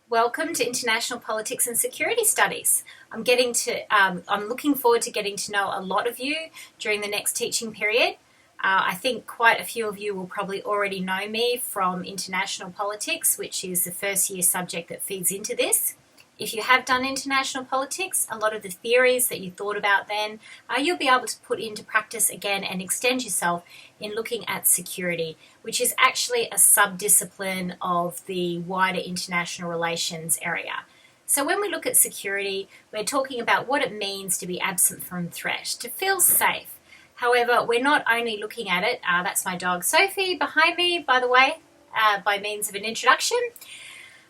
Welcome to International Politics and Security Studies. I'm looking forward to getting to know a lot of you during the next teaching period. I think quite a few of you will probably already know me from international politics, which is the first year subject that feeds into this. If you have done international politics, a lot of the theories that you thought about then, you'll be able to put into practice again and extend yourself in looking at security, which is actually a sub-discipline of the wider international relations area. So when we look at security, we're talking about what it means to be absent from threat, to feel safe. However, we're not only looking at it, that's my dog Sophie behind me, by the way, by means of an introduction.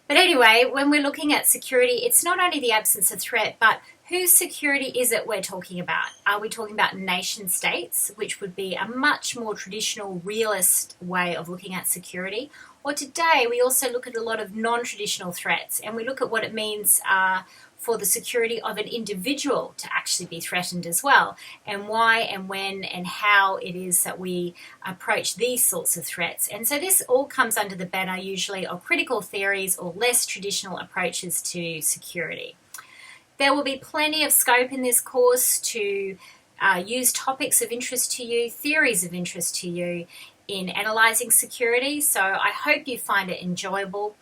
But anyway, when we're looking at security, it's not only the absence of threat, but whose security is it we're talking about? Are we talking about nation states, which would be a much more traditional, realist way of looking at security? Or today, we also look at a lot of non-traditional threats, and we look at what it means for the security of an individual to actually be threatened as well, and why and when and how it is that we approach these sorts of threats. And so this all comes under the banner usually of critical theories or less traditional approaches to security. There will be plenty of scope in this course to use topics of interest to you, theories of interest to you in analysing security, so I hope you find it enjoyable.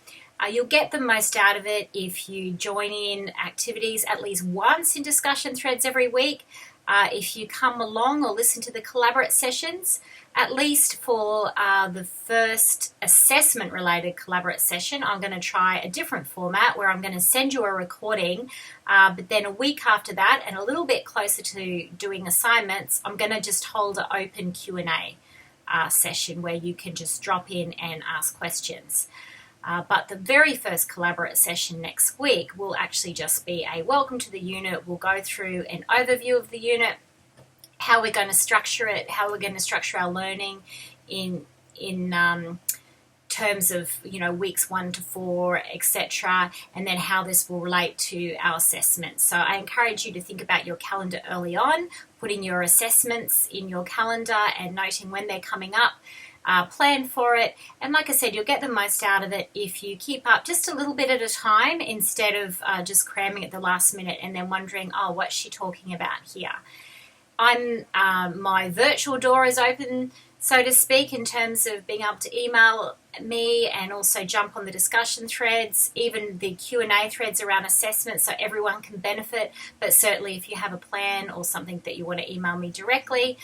You'll get the most out of it if you join in activities at least once in discussion threads every week. If you come along or listen to the collaborate sessions, at least for the first assessment related collaborate session, I'm going to try a different format where I'm going to send you a recording, but then a week after that and a little bit closer to doing assignments, I'm going to just hold an open Q&A session where you can just drop in and ask questions. But the very first collaborate session next week will actually just be a welcome to the unit. We'll go through an overview of the unit, how we're going to structure it, how we're going to structure our learning in terms of weeks 1 to 4, etc., and then how this will relate to our assessments. So I encourage you to think about your calendar early on, putting your assessments in your calendar and noting when they're coming up. Plan for it, and like I said, you'll get the most out of it if you keep up just a little bit at a time instead of just cramming at the last minute and then wondering, oh, what's she talking about here? My virtual door is open, so to speak, in terms of being able to email me and also jump on the discussion threads, even the Q&A threads around assessments, so everyone can benefit. But certainly if you have a plan or something that you want to email me directly,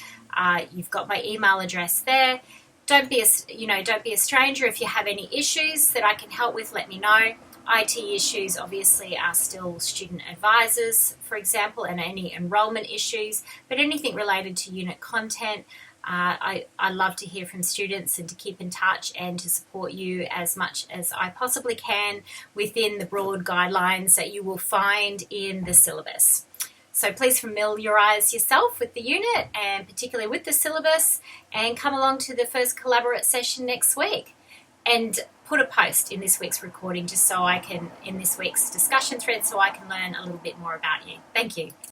you've got my email address there. Don't be a stranger. If you have any issues that I can help with, let me know. IT issues obviously are still student advisors, for example, and any enrollment issues, but anything related to unit content, I love to hear from students and to keep in touch and to support you as much as I possibly can within the broad guidelines that you will find in the syllabus. So please familiarise yourself with the unit and particularly with the syllabus, and come along to the first collaborate session next week. And put a post in this week's recording just so I can, in this week's discussion thread, so I can learn a little bit more about you. Thank you.